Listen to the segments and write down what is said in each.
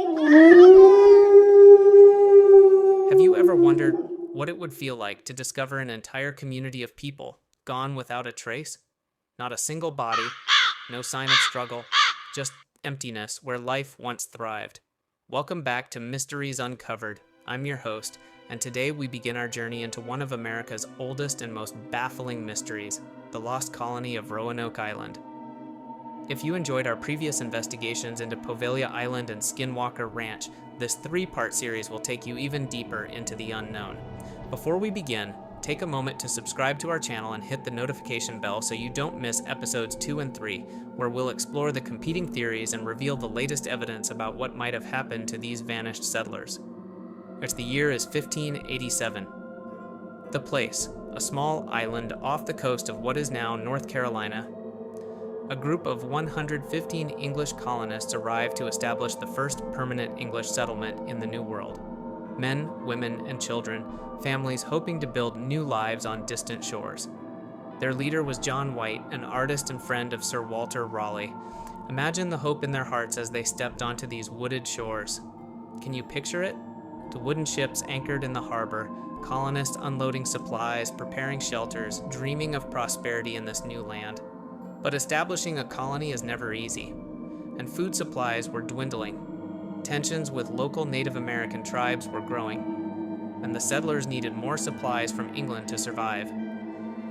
Have you ever wondered what it would feel like to discover an entire community of people gone without a trace? Not a single body, no sign of struggle, just emptiness where life once thrived. Welcome back to Mysteries Uncovered. I'm your host, and today we begin our journey into one of America's oldest and most baffling mysteries, the lost colony of Roanoke Island. If you enjoyed our previous investigations into Poveglia Island and Skinwalker Ranch, this three-part series will take you even deeper into the unknown. Before we begin, take a moment to subscribe to our channel and hit the notification bell so you don't miss episodes 2 and 3, where we'll explore the competing theories and reveal the latest evidence about what might have happened to these vanished settlers. The year is 1587. The place, a small island off the coast of what is now North Carolina. A group of 115 English colonists arrived to establish the first permanent English settlement in the New World. Men, women, and children, families hoping to build new lives on distant shores. Their leader was John White, an artist and friend of Sir Walter Raleigh. Imagine the hope in their hearts as they stepped onto these wooded shores. Can you picture it? The wooden ships anchored in the harbor, colonists unloading supplies, preparing shelters, dreaming of prosperity in this new land. But establishing a colony is never easy, and food supplies were dwindling. Tensions with local Native American tribes were growing, and the settlers needed more supplies from England to survive.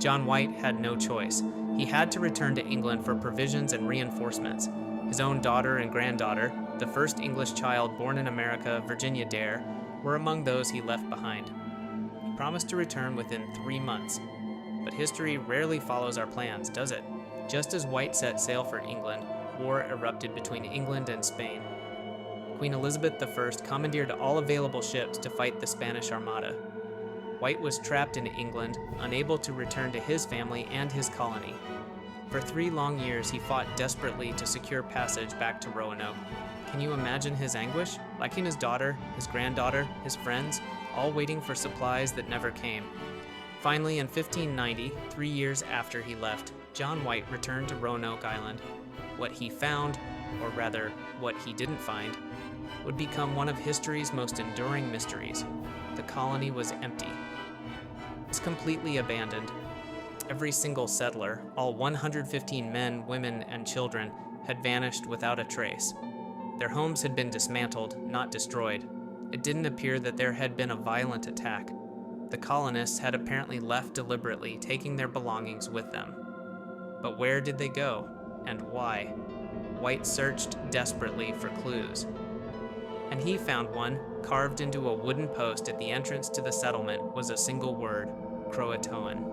John White had no choice. He had to return to England for provisions and reinforcements. His own daughter and granddaughter, the first English child born in America, Virginia Dare, were among those he left behind. He promised to return within 3 months, but history rarely follows our plans, does it? Just as White set sail for England, war erupted between England and Spain. Queen Elizabeth I commandeered all available ships to fight the Spanish Armada. White was trapped in England, unable to return to his family and his colony. For 3 long years, he fought desperately to secure passage back to Roanoke. Can you imagine his anguish? Lacking his daughter, his granddaughter, his friends, all waiting for supplies that never came. Finally, in 1590, 3 years after he left, John White returned to Roanoke Island. What he found, or rather, what he didn't find, would become one of history's most enduring mysteries. The colony was empty. It's completely abandoned. Every single settler, all 115 men, women, and children, had vanished without a trace. Their homes had been dismantled, not destroyed. It didn't appear that there had been a violent attack. The colonists had apparently left deliberately, taking their belongings with them. But where did they go, and why? White searched desperately for clues. And he found one. Carved into a wooden post at the entrance to the settlement was a single word, Croatoan.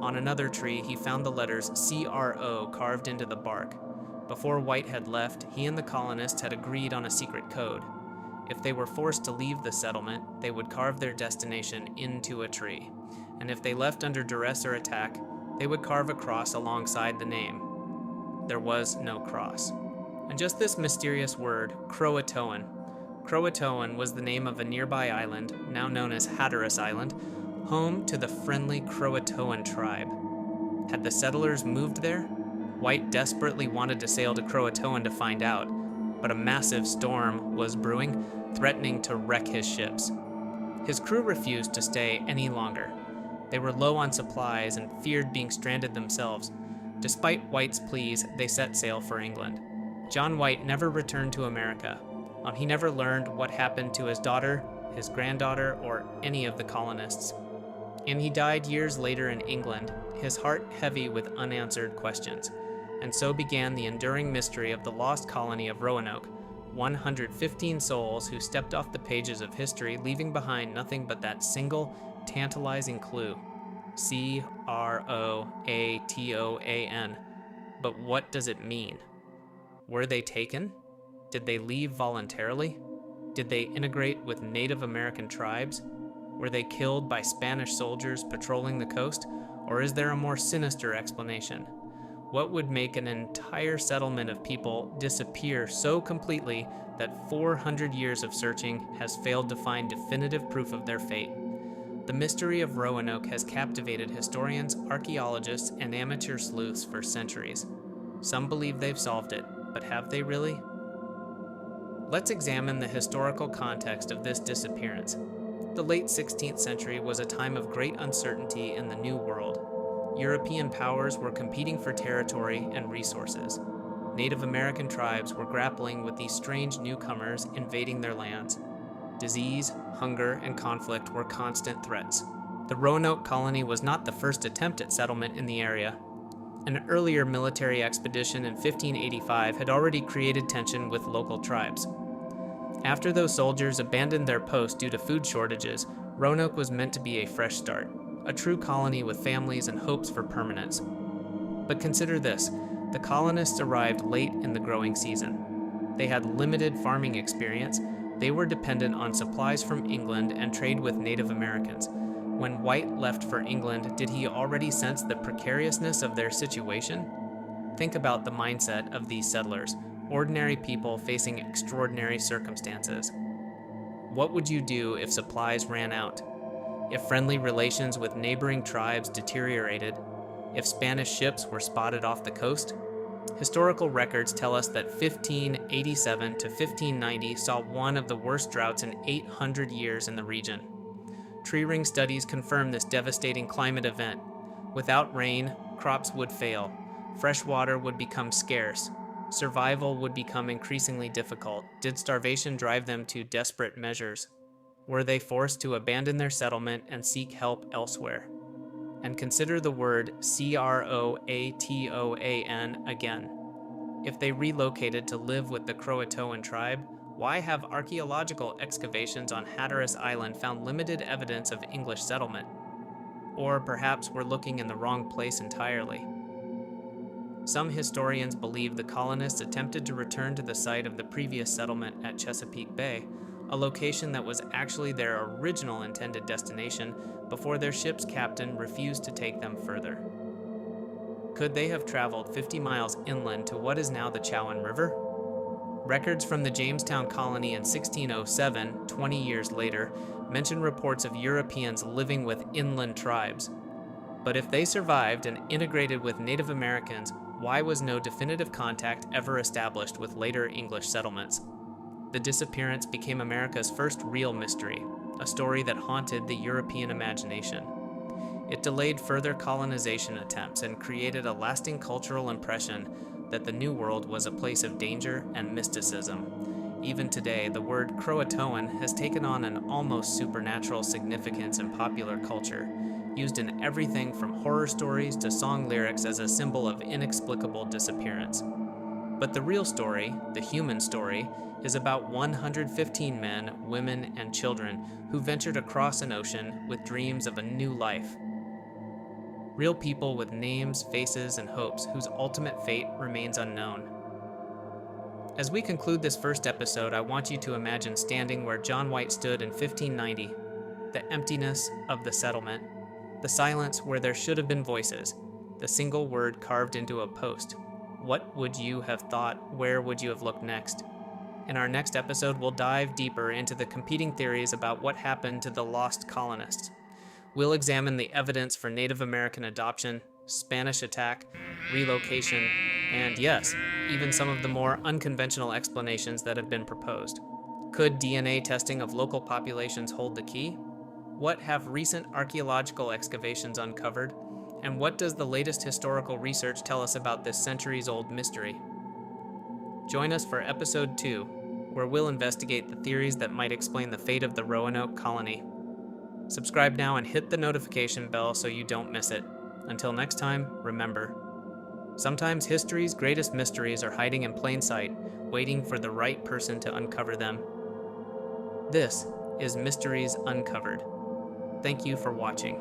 On another tree, he found the letters CRO carved into the bark. Before White had left, he and the colonists had agreed on a secret code. If they were forced to leave the settlement, they would carve their destination into a tree. And if they left under duress or attack, they would carve a cross alongside the name. There was no cross. And just this mysterious word, Croatoan. Croatoan was the name of a nearby island, now known as Hatteras Island, home to the friendly Croatoan tribe. Had the settlers moved there? White desperately wanted to sail to Croatoan to find out, but a massive storm was brewing, threatening to wreck his ships. His crew refused to stay any longer. They were low on supplies and feared being stranded themselves. Despite White's pleas, they set sail for England. John White never returned to America. He never learned what happened to his daughter, his granddaughter, or any of the colonists. And he died years later in England, his heart heavy with unanswered questions. And so began the enduring mystery of the lost colony of Roanoke, 115 souls who stepped off the pages of history, leaving behind nothing but that single, tantalizing clue. Croatoan. But what does it mean? Were they taken? Did they leave voluntarily? Did they integrate with Native American tribes? Were they killed by Spanish soldiers patrolling the coast? Or is there a more sinister explanation? What would make an entire settlement of people disappear so completely that 400 years of searching has failed to find definitive proof of their fate? The mystery of Roanoke has captivated historians, archaeologists, and amateur sleuths for centuries. Some believe they've solved it, but have they really? Let's examine the historical context of this disappearance. The late 16th century was a time of great uncertainty in the New World. European powers were competing for territory and resources. Native American tribes were grappling with these strange newcomers invading their lands. Disease, hunger, and conflict were constant threats. The Roanoke Colony was not the first attempt at settlement in the area. An earlier military expedition in 1585 had already created tension with local tribes. After those soldiers abandoned their post due to food shortages, Roanoke was meant to be a fresh start, a true colony with families and hopes for permanence. But consider this, the colonists arrived late in the growing season. They had limited farming experience. They were dependent on supplies from England and trade with Native Americans. When White left for England, did he already sense the precariousness of their situation? Think about the mindset of these settlers, ordinary people facing extraordinary circumstances. What would you do if supplies ran out? If friendly relations with neighboring tribes deteriorated? If Spanish ships were spotted off the coast? Historical records tell us that 1587 to 1590 saw one of the worst droughts in 800 years in the region. Tree ring studies confirm this devastating climate event. Without rain, crops would fail. Fresh water would become scarce. Survival would become increasingly difficult. Did starvation drive them to desperate measures? Were they forced to abandon their settlement and seek help elsewhere? And consider the word Croatoan again. If they relocated to live with the Croatoan tribe, why have archaeological excavations on Hatteras Island found limited evidence of English settlement? Or perhaps we're looking in the wrong place entirely. Some historians believe the colonists attempted to return to the site of the previous settlement at Chesapeake Bay, a location that was actually their original intended destination before their ship's captain refused to take them further. Could they have traveled 50 miles inland to what is now the Chowan River? Records from the Jamestown colony in 1607, 20 years later, mention reports of Europeans living with inland tribes. But if they survived and integrated with Native Americans, why was no definitive contact ever established with later English settlements? The disappearance became America's first real mystery, a story that haunted the European imagination. It delayed further colonization attempts and created a lasting cultural impression that the New World was a place of danger and mysticism. Even today, the word Croatoan has taken on an almost supernatural significance in popular culture, used in everything from horror stories to song lyrics as a symbol of inexplicable disappearance. But the real story, the human story, is about 115 men, women, and children who ventured across an ocean with dreams of a new life. Real people with names, faces, and hopes whose ultimate fate remains unknown. As we conclude this first episode, I want you to imagine standing where John White stood in 1590, the emptiness of the settlement, the silence where there should have been voices, the single word carved into a post. What would you have thought? Where would you have looked next? In our next episode, we'll dive deeper into the competing theories about what happened to the lost colonists. We'll examine the evidence for Native American adoption, Spanish attack, relocation, and yes, even some of the more unconventional explanations that have been proposed. Could DNA testing of local populations hold the key? What have recent archaeological excavations uncovered? And what does the latest historical research tell us about this centuries-old mystery? Join us for episode 2, where we'll investigate the theories that might explain the fate of the Roanoke Colony. Subscribe now and hit the notification bell so you don't miss it. Until next time, remember, sometimes history's greatest mysteries are hiding in plain sight, waiting for the right person to uncover them. This is Mysteries Uncovered. Thank you for watching.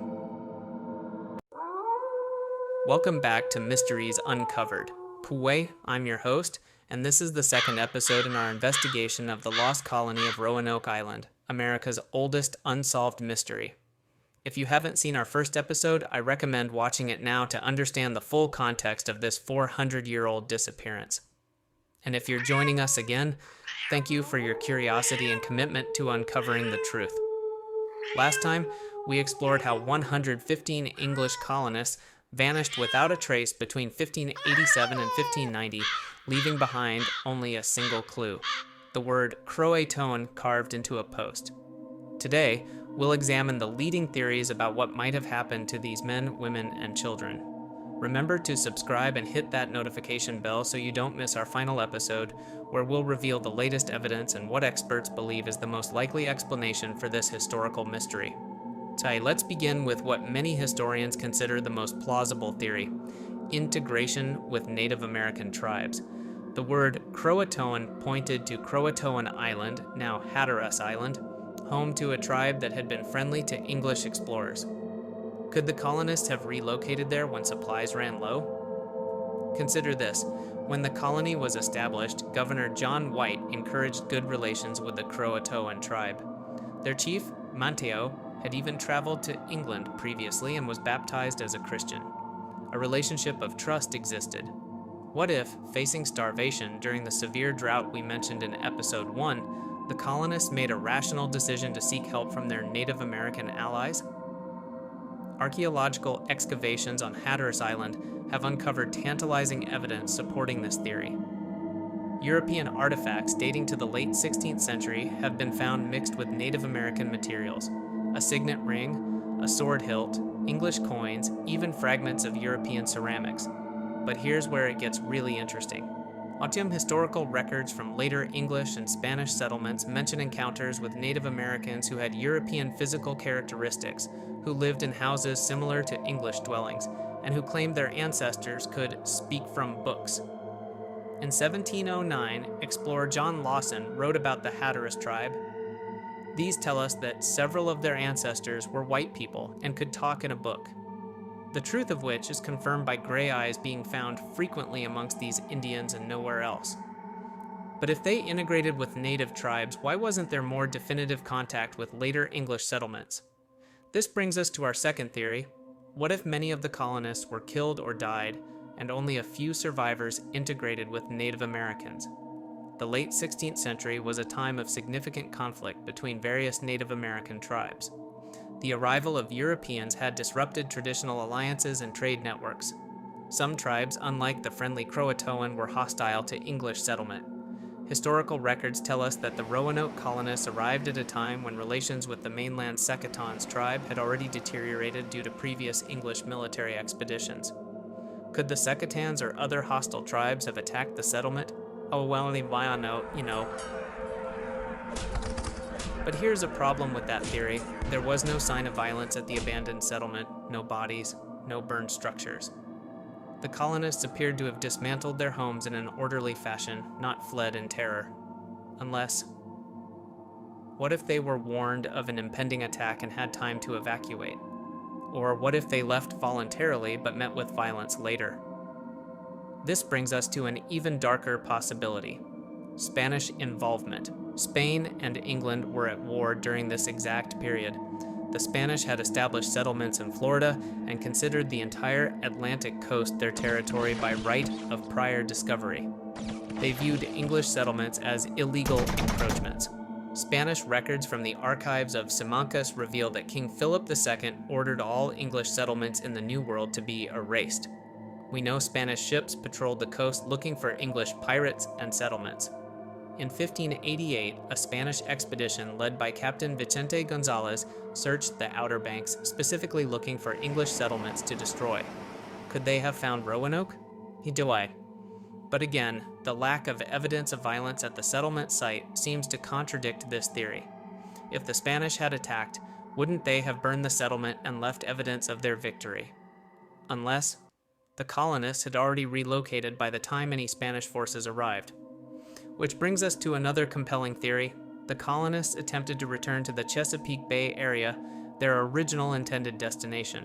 Welcome back to Mysteries Uncovered. Puwe, I'm your host, and this is the second episode in our investigation of the lost colony of Roanoke Island, America's oldest unsolved mystery. If you haven't seen our first episode, I recommend watching it now to understand the full context of this 400-year-old disappearance. And if you're joining us again, thank you for your curiosity and commitment to uncovering the truth. Last time, we explored how 115 English colonists vanished without a trace between 1587 and 1590, leaving behind only a single clue: the word Croatoan carved into a post. Today, we'll examine the leading theories about what might have happened to these men, women, and children. Remember to subscribe and hit that notification bell so you don't miss our final episode, where we'll reveal the latest evidence and what experts believe is the most likely explanation for this historical mystery. So let's begin with what many historians consider the most plausible theory: integration with Native American tribes. The word Croatoan pointed to Croatoan Island, now Hatteras Island, home to a tribe that had been friendly to English explorers. Could the colonists have relocated there when supplies ran low? Consider this. When the colony was established, Governor John White encouraged good relations with the Croatoan tribe. Their chief, Manteo, had even traveled to England previously and was baptized as a Christian. A relationship of trust existed. What if, facing starvation during the severe drought we mentioned in episode 1, the colonists made a rational decision to seek help from their Native American allies? Archaeological excavations on Hatteras Island have uncovered tantalizing evidence supporting this theory. European artifacts dating to the late 16th century have been found mixed with Native American materials: a signet ring, a sword hilt, English coins, even fragments of European ceramics. But here's where it gets really interesting. Historical records from later English and Spanish settlements mention encounters with Native Americans who had European physical characteristics, who lived in houses similar to English dwellings, and who claimed their ancestors could speak from books. In 1709, explorer John Lawson wrote about the Hatteras tribe. These tell us that several of their ancestors were white people and could talk in a book, the truth of which is confirmed by gray eyes being found frequently amongst these Indians and nowhere else. But if they integrated with native tribes, why wasn't there more definitive contact with later English settlements? This brings us to our second theory. What if many of the colonists were killed or died, and only a few survivors integrated with Native Americans? The late 16th century was a time of significant conflict between various Native American tribes. The arrival of Europeans had disrupted traditional alliances and trade networks. Some tribes, unlike the friendly Croatoan, were hostile to English settlement. Historical records tell us that the Roanoke colonists arrived at a time when relations with the mainland Secotans tribe had already deteriorated due to previous English military expeditions. Could the Secotans or other hostile tribes have attacked the settlement? Oh, well, But here's a problem with that theory. There was no sign of violence at the abandoned settlement, no bodies, no burned structures. The colonists appeared to have dismantled their homes in an orderly fashion, not fled in terror. Unless, what if they were warned of an impending attack and had time to evacuate? Or what if they left voluntarily but met with violence later? This brings us to an even darker possibility: Spanish involvement. Spain and England were at war during this exact period. The Spanish had established settlements in Florida and considered the entire Atlantic coast their territory by right of prior discovery. They viewed English settlements as illegal encroachments. Spanish records from the archives of Simancas reveal that King Philip II ordered all English settlements in the New World to be erased. We know Spanish ships patrolled the coast looking for English pirates and settlements. In 1588, a Spanish expedition led by Captain Vicente Gonzalez searched the Outer Banks, specifically looking for English settlements to destroy. Could they have found Roanoke? But again, the lack of evidence of violence at the settlement site seems to contradict this theory. If the Spanish had attacked, wouldn't they have burned the settlement and left evidence of their victory? Unless the colonists had already relocated by the time any Spanish forces arrived. Which brings us to another compelling theory. The colonists attempted to return to the Chesapeake Bay area, their original intended destination.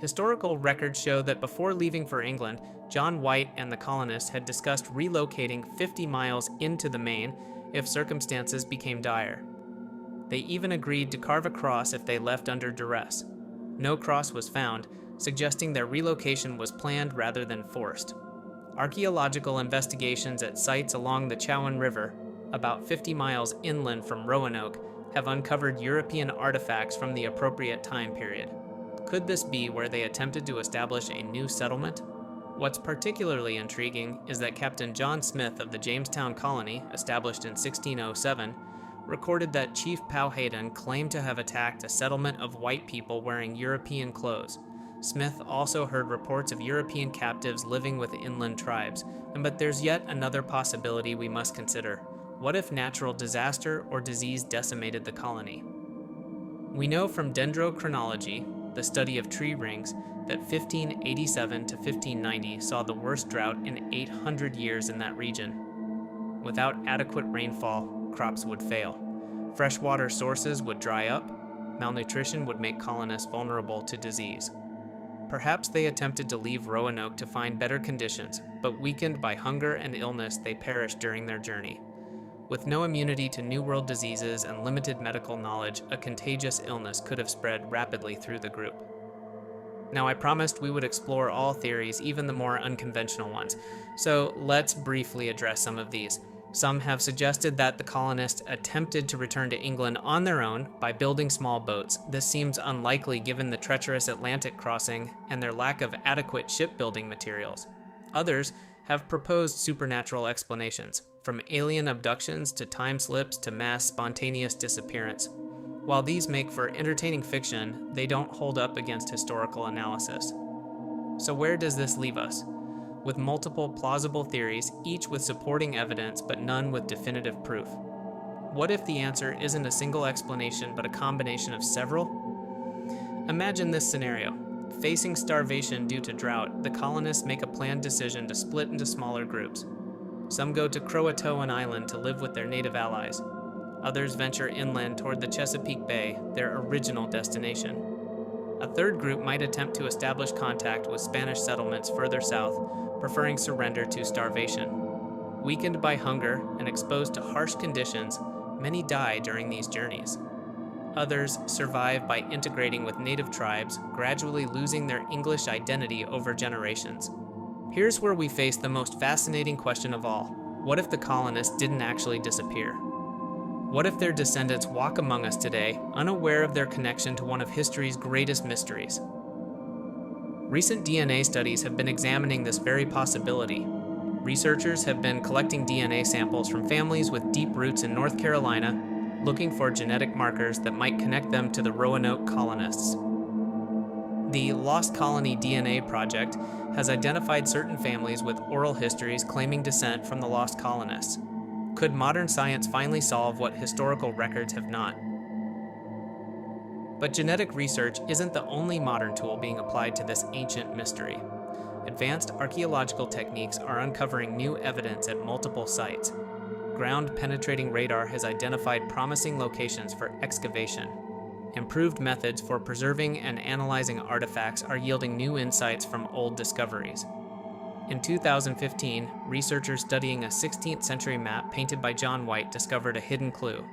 Historical records show that before leaving for England, John White and the colonists had discussed relocating 50 miles into the Main if circumstances became dire. They even agreed to carve a cross if they left under duress. No cross was found, suggesting their relocation was planned rather than forced. Archaeological investigations at sites along the Chowan River, about 50 miles inland from Roanoke, have uncovered European artifacts from the appropriate time period. Could this be where they attempted to establish a new settlement? What's particularly intriguing is that Captain John Smith of the Jamestown Colony, established in 1607, recorded that Chief Powhatan claimed to have attacked a settlement of white people wearing European clothes. Smith also heard reports of European captives living with inland tribes, but there's yet another possibility we must consider. What if natural disaster or disease decimated the colony? We know from dendrochronology, the study of tree rings, that 1587 to 1590 saw the worst drought in 800 years in that region. Without adequate rainfall, crops would fail. Freshwater sources would dry up. Malnutrition would make colonists vulnerable to disease. Perhaps they attempted to leave Roanoke to find better conditions, but weakened by hunger and illness, they perished during their journey. With no immunity to New World diseases and limited medical knowledge, a contagious illness could have spread rapidly through the group. Now, I promised we would explore all theories, even the more unconventional ones, so let's briefly address some of these. Some have suggested that the colonists attempted to return to England on their own by building small boats. This seems unlikely given the treacherous Atlantic crossing and their lack of adequate shipbuilding materials. Others have proposed supernatural explanations, from alien abductions to time slips to mass spontaneous disappearance. While these make for entertaining fiction, they don't hold up against historical analysis. So where does this leave us? With multiple plausible theories, each with supporting evidence but none with definitive proof. What if the answer isn't a single explanation but a combination of several? Imagine this scenario. Facing starvation due to drought, the colonists make a planned decision to split into smaller groups. Some go to Croatoan Island to live with their native allies. Others venture inland toward the Chesapeake Bay, their original destination. A third group might attempt to establish contact with Spanish settlements further south, preferring surrender to starvation. Weakened by hunger and exposed to harsh conditions, many die during these journeys. Others survive by integrating with native tribes, gradually losing their English identity over generations. Here's where we face the most fascinating question of all. What if the colonists didn't actually disappear? What if their descendants walk among us today, unaware of their connection to one of history's greatest mysteries? Recent DNA studies have been examining this very possibility. Researchers have been collecting DNA samples from families with deep roots in North Carolina, looking for genetic markers that might connect them to the Roanoke colonists. The Lost Colony DNA Project has identified certain families with oral histories claiming descent from the lost colonists. Could modern science finally solve what historical records have not? But genetic research isn't the only modern tool being applied to this ancient mystery. Advanced archaeological techniques are uncovering new evidence at multiple sites. Ground-penetrating radar has identified promising locations for excavation. Improved methods for preserving and analyzing artifacts are yielding new insights from old discoveries. In 2015, researchers studying a 16th century map painted by John White discovered a hidden clue.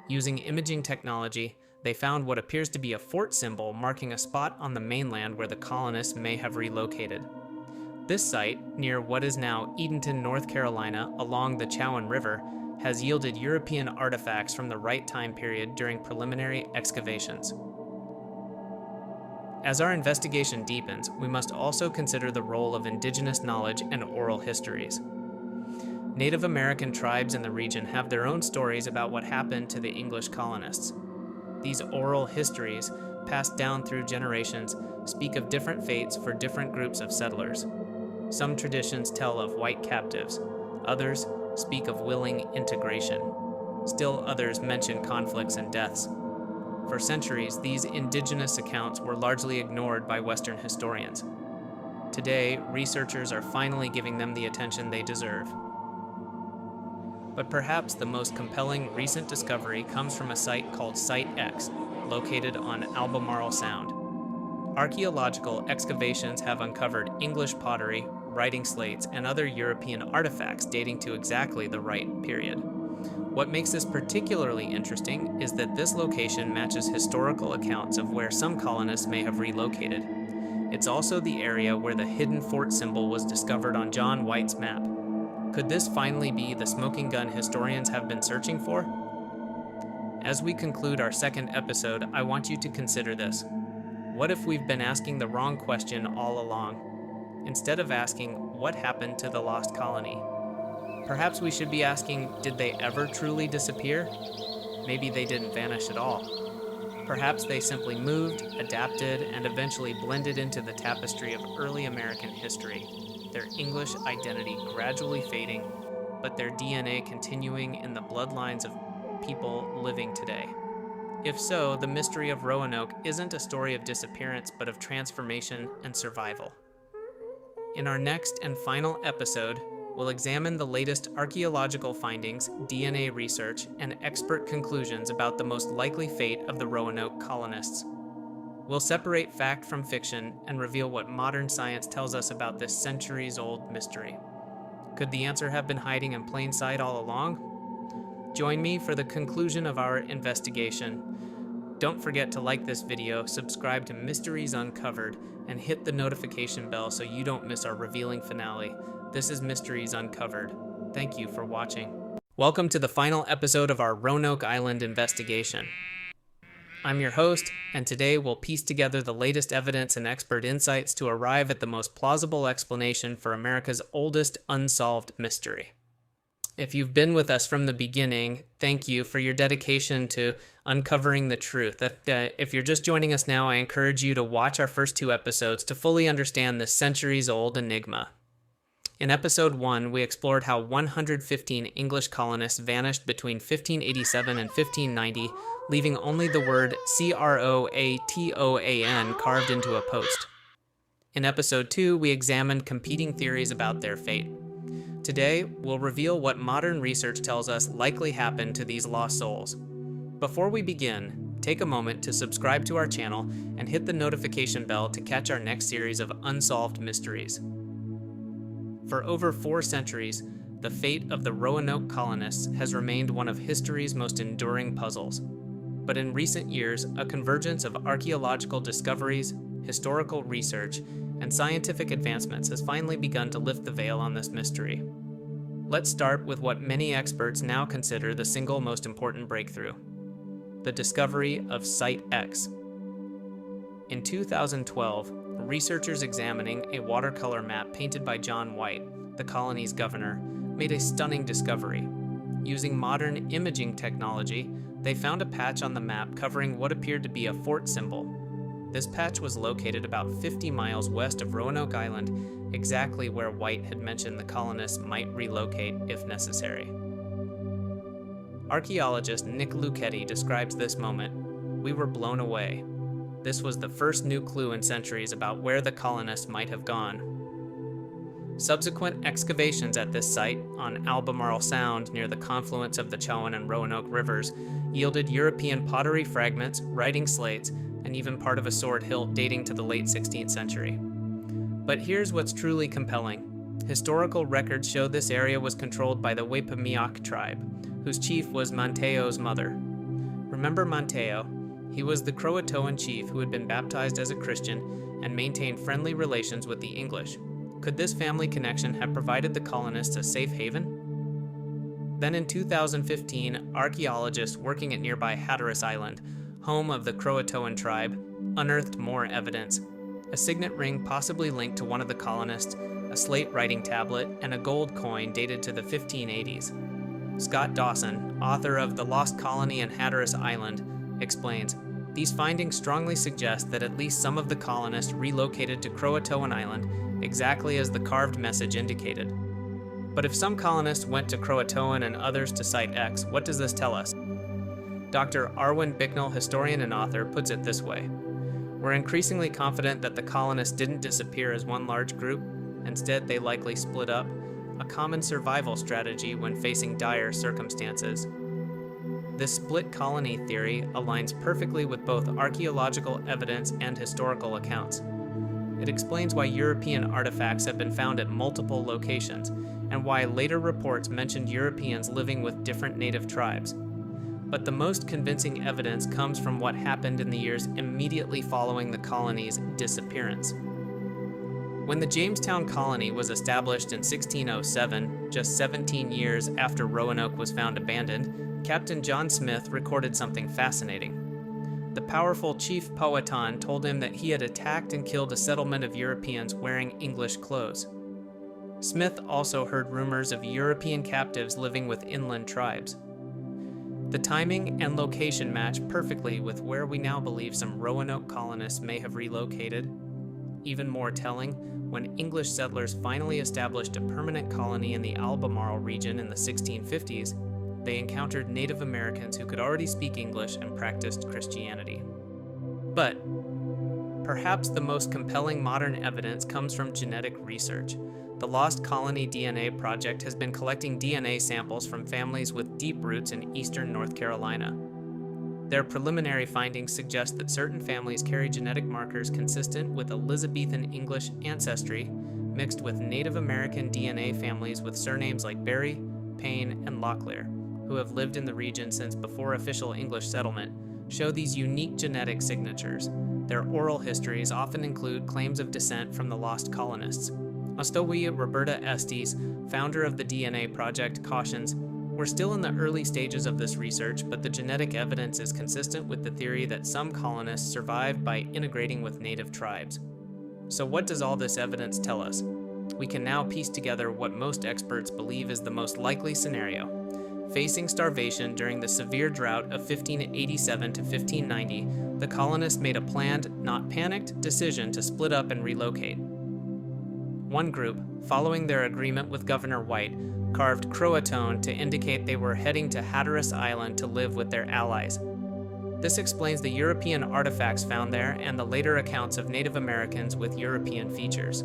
Using imaging technology, they found what appears to be a fort symbol marking a spot on the mainland where the colonists may have relocated. This site, near what is now Edenton, North Carolina, along the Chowan River, has yielded European artifacts from the right time period during preliminary excavations. As our investigation deepens, we must also consider the role of indigenous knowledge and oral histories. Native American tribes in the region have their own stories about what happened to the English colonists. These oral histories, passed down through generations, speak of different fates for different groups of settlers. Some traditions tell of white captives. Others speak of willing integration. Still others mention conflicts and deaths. For centuries, these indigenous accounts were largely ignored by Western historians. Today, researchers are finally giving them the attention they deserve. But perhaps the most compelling recent discovery comes from a site called Site X, located on Albemarle Sound. Archaeological excavations have uncovered English pottery, writing slates, and other European artifacts dating to exactly the right period. What makes this particularly interesting is that this location matches historical accounts of where some colonists may have relocated. It's also the area where the hidden fort symbol was discovered on John White's map. Could this finally be the smoking gun historians have been searching for? As we conclude our second episode, I want you to consider this. What if we've been asking the wrong question all along? instead of asking, what happened to the lost colony? Perhaps we should be asking, did they ever truly disappear? Maybe they didn't vanish at all. Perhaps they simply moved, adapted, and eventually blended into the tapestry of early American history, their English identity gradually fading, but their DNA continuing in the bloodlines of people living today. If so, the mystery of Roanoke isn't a story of disappearance, but of transformation and survival. In our next and final episode, we'll examine the latest archaeological findings, DNA research, and expert conclusions about the most likely fate of the Roanoke colonists. We'll separate fact from fiction and reveal what modern science tells us about this centuries-old mystery. Could the answer have been hiding in plain sight all along? Join me for the conclusion of our investigation. Don't forget to like this video, subscribe to Mysteries Uncovered, and hit the notification bell so you don't miss our revealing finale. This is Mysteries Uncovered. Thank you for watching. Welcome to the final episode of our Roanoke Island investigation. I'm your host, and today we'll piece together the latest evidence and expert insights to arrive at the most plausible explanation for America's oldest unsolved mystery. If you've been with us from the beginning, thank you for your dedication to uncovering the truth. If you're just joining us now, I encourage you to watch our first two episodes to fully understand this centuries-old enigma. In episode 1, we explored how 115 English colonists vanished between 1587 and 1590, leaving only the word Croatoan carved into a post. In episode 2, we examined competing theories about their fate. Today, we'll reveal what modern research tells us likely happened to these lost souls. Before we begin, take a moment to subscribe to our channel and hit the notification bell to catch our next series of unsolved mysteries. For over 4 centuries, the fate of the Roanoke colonists has remained one of history's most enduring puzzles. But in recent years, a convergence of archaeological discoveries, historical research, and scientific advancements has finally begun to lift the veil on this mystery. Let's start with what many experts now consider the single most important breakthrough: the discovery of Site X. In 2012, researchers examining a watercolor map painted by John White, the colony's governor, made a stunning discovery. Using modern imaging technology, they found a patch on the map covering what appeared to be a fort symbol. This patch was located about 50 miles west of Roanoke Island, exactly where White had mentioned the colonists might relocate if necessary. Archaeologist Nick Lucchetti describes this moment. "We were blown away. This was the first new clue in centuries about where the colonists might have gone." Subsequent excavations at this site on Albemarle Sound near the confluence of the Chowan and Roanoke rivers yielded European pottery fragments, writing slates, and even part of a sword hilt dating to the late 16th century. But here's what's truly compelling. Historical records show this area was controlled by the Wapamiak tribe, whose chief was Manteo's mother. Remember Manteo? He was the Croatoan chief who had been baptized as a Christian and maintained friendly relations with the English. Could this family connection have provided the colonists a safe haven? Then in 2015, archaeologists working at nearby Hatteras Island, home of the Croatoan tribe, unearthed more evidence. A signet ring possibly linked to one of the colonists, a slate writing tablet, and a gold coin dated to the 1580s. Scott Dawson, author of The Lost Colony and Hatteras Island, explains, "These findings strongly suggest that at least some of the colonists relocated to Croatoan Island, exactly as the carved message indicated." But if some colonists went to Croatoan and others to Site X, what does this tell us? Dr. Arwen Bicknell, historian and author, puts it this way: "We're increasingly confident that the colonists didn't disappear as one large group. Instead, they likely split up, a common survival strategy when facing dire circumstances." This split colony theory aligns perfectly with both archaeological evidence and historical accounts. It explains why European artifacts have been found at multiple locations, and why later reports mentioned Europeans living with different native tribes. But the most convincing evidence comes from what happened in the years immediately following the colony's disappearance. When the Jamestown colony was established in 1607, just 17 years after Roanoke was found abandoned, Captain John Smith recorded something fascinating. The powerful chief Powhatan told him that he had attacked and killed a settlement of Europeans wearing English clothes. Smith also heard rumors of European captives living with inland tribes. The timing and location match perfectly with where we now believe some Roanoke colonists may have relocated. Even more telling, when English settlers finally established a permanent colony in the Albemarle region in the 1650s, they encountered Native Americans who could already speak English and practiced Christianity. But perhaps the most compelling modern evidence comes from genetic research. The Lost Colony DNA Project has been collecting DNA samples from families with deep roots in eastern North Carolina. Their preliminary findings suggest that certain families carry genetic markers consistent with Elizabethan English ancestry, mixed with Native American DNA families with surnames like Berry, Payne, and Locklear, who have lived in the region since before official English settlement, show these unique genetic signatures. Their oral histories often include claims of descent from the lost colonists. Ostowie Roberta Estes, founder of the DNA Project, cautions, "We're still in the early stages of this research, but the genetic evidence is consistent with the theory that some colonists survived by integrating with native tribes." So what does all this evidence tell us? We can now piece together what most experts believe is the most likely scenario. Facing starvation during the severe drought of 1587 to 1590, the colonists made a planned, not panicked, decision to split up and relocate. One group, following their agreement with Governor White, carved Croatoan to indicate they were heading to Hatteras Island to live with their allies. This explains the European artifacts found there and the later accounts of Native Americans with European features.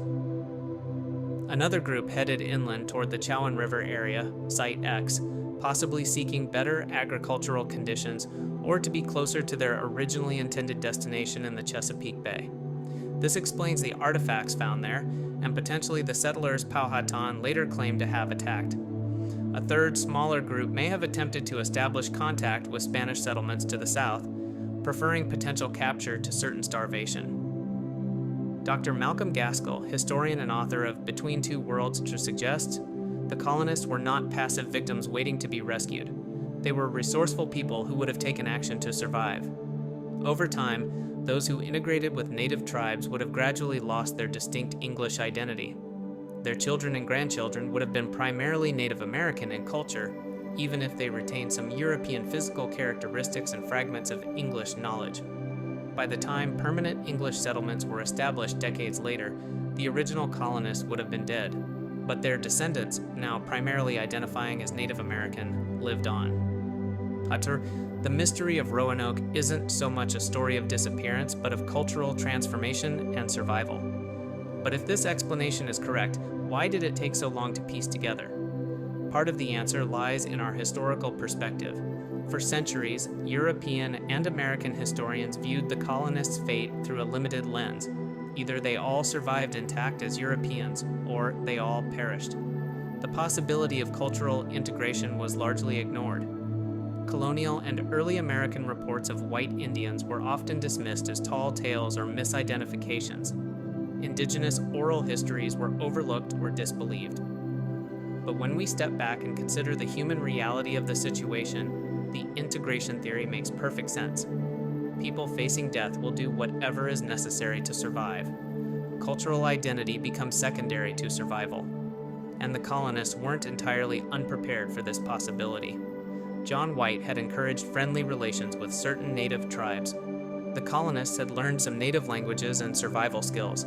Another group headed inland toward the Chowan River area, Site X, possibly seeking better agricultural conditions or to be closer to their originally intended destination in the Chesapeake Bay. This explains the artifacts found there, and potentially the settlers Powhatan later claimed to have attacked. A third, smaller group may have attempted to establish contact with Spanish settlements to the south, preferring potential capture to certain starvation. Dr. Malcolm Gaskell, historian and author of Between Two Worlds, suggests the colonists were not passive victims waiting to be rescued. They were resourceful people who would have taken action to survive. Over time, those who integrated with native tribes would have gradually lost their distinct English identity. Their children and grandchildren would have been primarily Native American in culture, even if they retained some European physical characteristics and fragments of English knowledge. By the time permanent English settlements were established decades later, the original colonists would have been dead, but their descendants, now primarily identifying as Native American, lived on. The mystery of Roanoke isn't so much a story of disappearance, but of cultural transformation and survival. But if this explanation is correct, why did it take so long to piece together? Part of the answer lies in our historical perspective. For centuries, European and American historians viewed the colonists' fate through a limited lens. Either they all survived intact as Europeans, or they all perished. The possibility of cultural integration was largely ignored. Colonial and early American reports of white Indians were often dismissed as tall tales or misidentifications. Indigenous oral histories were overlooked or disbelieved. But when we step back and consider the human reality of the situation, the integration theory makes perfect sense. People facing death will do whatever is necessary to survive. Cultural identity becomes secondary to survival. And the colonists weren't entirely unprepared for this possibility. John White had encouraged friendly relations with certain native tribes. The colonists had learned some native languages and survival skills.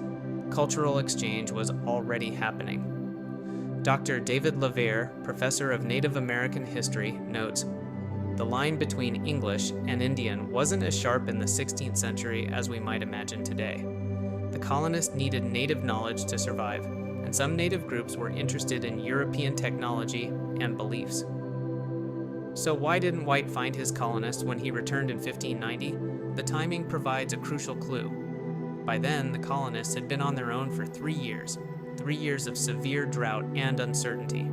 Cultural exchange was already happening. Dr. David LaVere, professor of Native American history, notes, "The line between English and Indian wasn't as sharp in the 16th century as we might imagine today. The colonists needed native knowledge to survive, and some native groups were interested in European technology and beliefs." So why didn't White find his colonists when he returned in 1590? The timing provides a crucial clue. By then, the colonists had been on their own for 3 years of severe drought and uncertainty.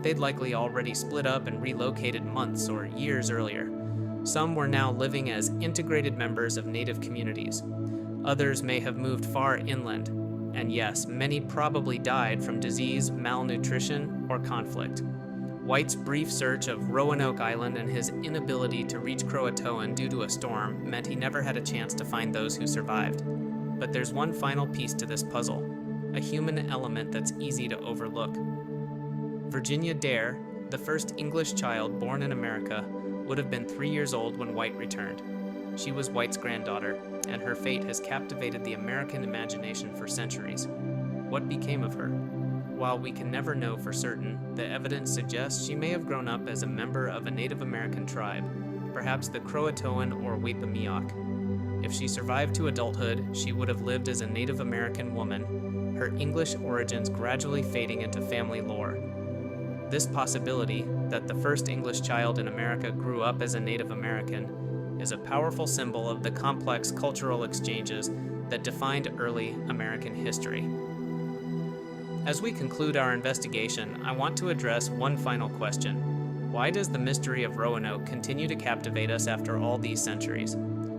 They'd likely already split up and relocated months or years earlier. Some were now living as integrated members of native communities. Others may have moved far inland. And yes, many probably died from disease, malnutrition, or conflict. White's brief search of Roanoke Island and his inability to reach Croatoan due to a storm meant he never had a chance to find those who survived. But there's one final piece to this puzzle, a human element that's easy to overlook. Virginia Dare, the first English child born in America, would have been 3 years old when White returned. She was White's granddaughter, and her fate has captivated the American imagination for centuries. What became of her? While we can never know for certain, the evidence suggests she may have grown up as a member of a Native American tribe, perhaps the Croatoan or Wampanoag. If she survived to adulthood, she would have lived as a Native American woman, her English origins gradually fading into family lore. This possibility, that the first English child in America grew up as a Native American, is a powerful symbol of the complex cultural exchanges that defined early American history. As we conclude our investigation, I want to address one final question. Why does the mystery of Roanoke continue to captivate us after all these centuries?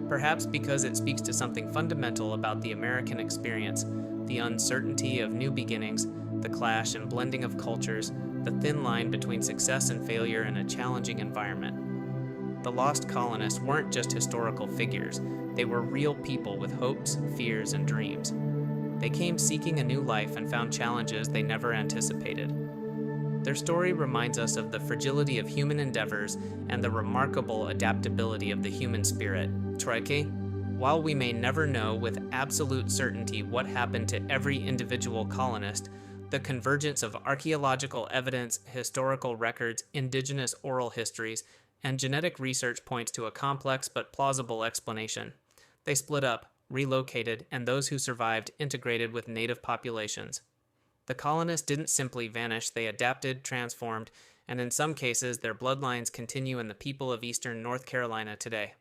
Perhaps because it speaks to something fundamental about the American experience, the uncertainty of new beginnings, the clash and blending of cultures, the thin line between success and failure in a challenging environment. The lost colonists weren't just historical figures, they were real people with hopes, fears, and dreams. They came seeking a new life and found challenges they never anticipated. Their story reminds us of the fragility of human endeavors and the remarkable adaptability of the human spirit. Troike, while we may never know with absolute certainty what happened to every individual colonist, the convergence of archaeological evidence, historical records, indigenous oral histories, and genetic research points to a complex but plausible explanation. They split up, relocated, and those who survived integrated with native populations. The colonists didn't simply vanish, they adapted, transformed, and in some cases their bloodlines continue in the people of eastern North Carolina today.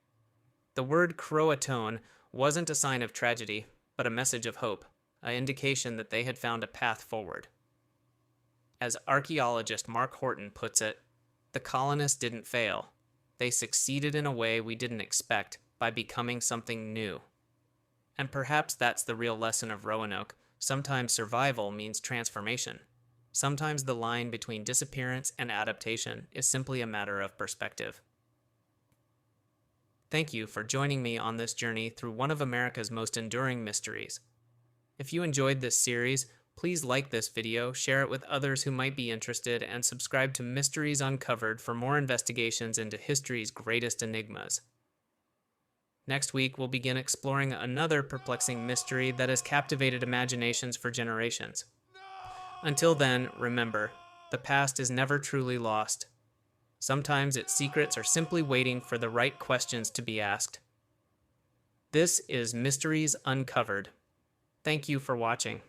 The word Croatoan wasn't a sign of tragedy, but a message of hope, an indication that they had found a path forward. As archaeologist Mark Horton puts it, the colonists didn't fail. They succeeded in a way we didn't expect by becoming something new. And perhaps that's the real lesson of Roanoke. Sometimes survival means transformation. Sometimes the line between disappearance and adaptation is simply a matter of perspective. Thank you for joining me on this journey through one of America's most enduring mysteries. If you enjoyed this series, please like this video, share it with others who might be interested, and subscribe to Mysteries Uncovered for more investigations into history's greatest enigmas. Next week, we'll begin exploring another perplexing mystery that has captivated imaginations for generations. Until then, remember, the past is never truly lost. Sometimes its secrets are simply waiting for the right questions to be asked. This is Mysteries Uncovered. Thank you for watching.